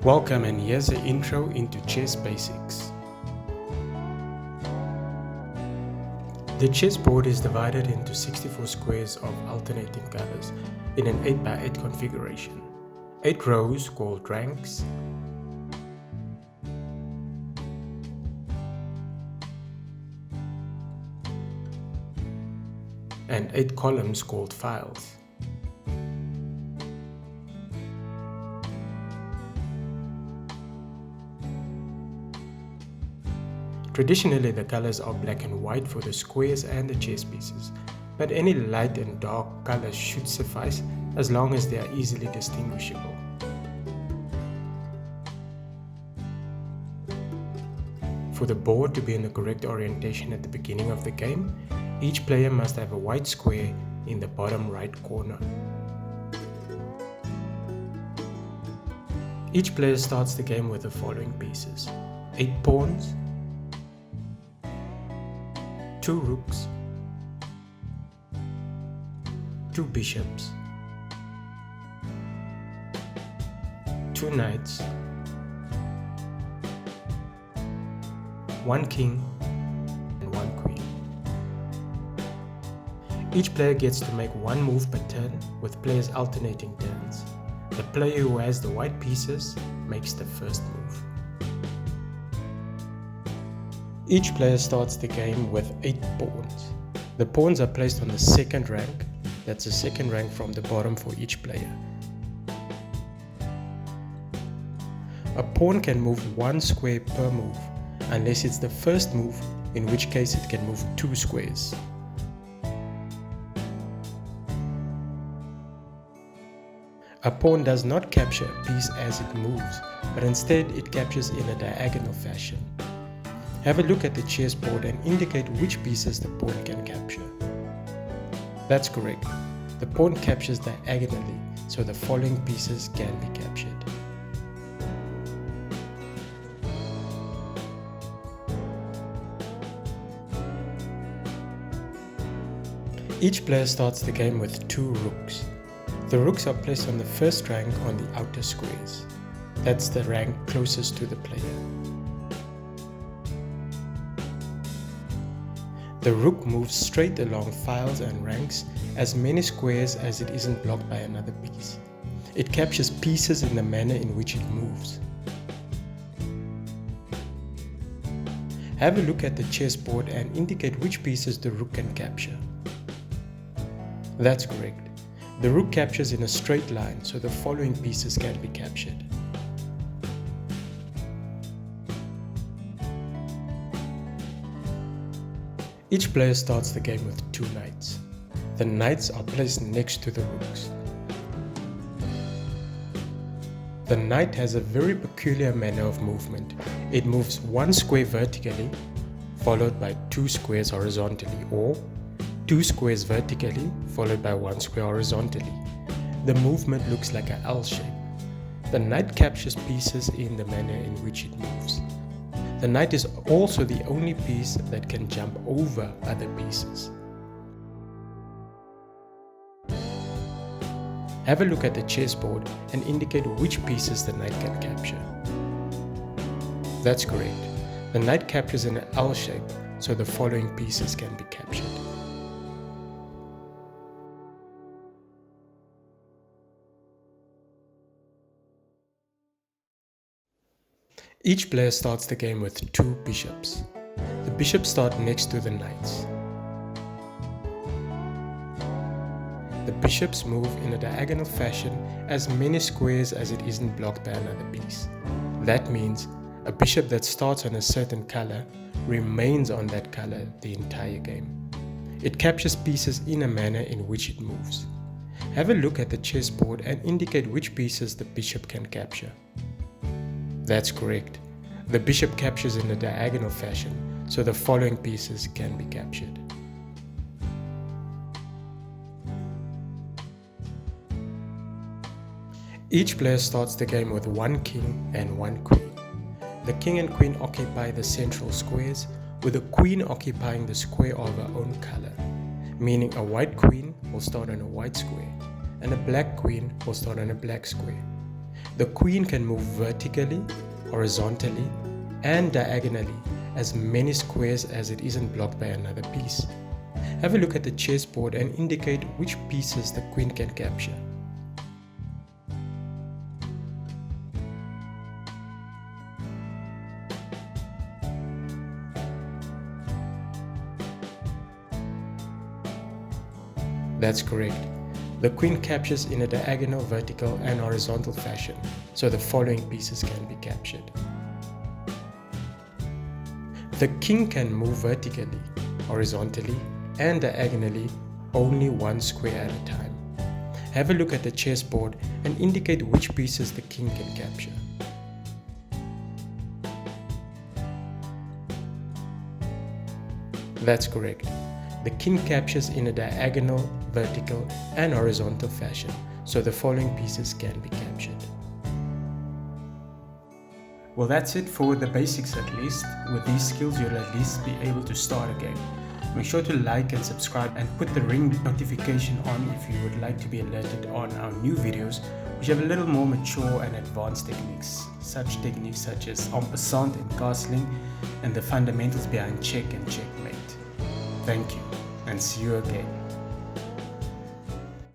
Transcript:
Welcome, and here's an intro into chess basics. The chessboard is divided into 64 squares of alternating colors in an 8x8 configuration. 8 rows called ranks, and 8 columns called files. Traditionally, the colors are black and white for the squares and the chess pieces, but any light and dark colors should suffice as long as they are easily distinguishable. For the board to be in the correct orientation at the beginning of the game, each player must have a white square in the bottom right corner. Each player starts the game with the following pieces: 8 pawns, 2 rooks, 2 bishops, 2 knights, 1 king, and 1 queen. Each player gets to make one move per turn, with players alternating turns. The player who has the white pieces makes the first move. Each player starts the game with 8 pawns. The pawns are placed on the second rank. That's the second rank from the bottom for each player. A pawn can move 1 square per move, unless it's the first move, in which case it can move 2 squares. A pawn does not capture a piece as it moves, but instead it captures in a diagonal fashion. Have a look at the chessboard and indicate which pieces the pawn can capture. That's correct. The pawn captures diagonally, so the following pieces can be captured. Each player starts the game with 2 rooks. The rooks are placed on the first rank on the outer squares. That's the rank closest to the player. The rook moves straight along files and ranks as many squares as it isn't blocked by another piece. It captures pieces in the manner in which it moves. Have a look at the chessboard and indicate which pieces the rook can capture. That's correct. The rook captures in a straight line, so the following pieces can be captured. Each player starts the game with 2 knights. The knights are placed next to the rooks. The knight has a very peculiar manner of movement. It moves 1 square vertically, followed by 2 squares horizontally, or 2 squares vertically, followed by 1 square horizontally. The movement looks like an L shape. The knight captures pieces in the manner in which it moves. The knight is also the only piece that can jump over other pieces. Have a look at the chessboard and indicate which pieces the knight can capture. That's correct. The knight captures in an L shape, so the following pieces can be captured. Each player starts the game with 2 bishops. The bishops start next to the knights. The bishops move in a diagonal fashion as many squares as it isn't blocked by another piece. That means a bishop that starts on a certain color remains on that color the entire game. It captures pieces in a manner in which it moves. Have a look at the chessboard and indicate which pieces the bishop can capture. That's correct. The bishop captures in a diagonal fashion, so the following pieces can be captured. Each player starts the game with 1 king and 1 queen. The king and queen occupy the central squares, with the queen occupying the square of her own color, meaning a white queen will start on a white square, and a black queen will start on a black square. The queen can move vertically, horizontally, and diagonally as many squares as it isn't blocked by another piece. Have a look at the chessboard and indicate which pieces the queen can capture. That's correct. The queen captures in a diagonal, vertical, and horizontal fashion, so the following pieces can be captured. The king can move vertically, horizontally, and diagonally only one square at a time. Have a look at the chessboard and indicate which pieces the king can capture. That's correct. The king captures in a diagonal, vertical, and horizontal fashion, so the following pieces can be captured. Well, that's it for the basics at least. With these skills, you'll at least be able to start a game. Make sure to like and subscribe and put the ring notification on if you would like to be alerted on our new videos, which have a little more mature and advanced techniques. Such techniques such as en passant and castling, and the fundamentals behind check and checkmate. Thank you, and see you again.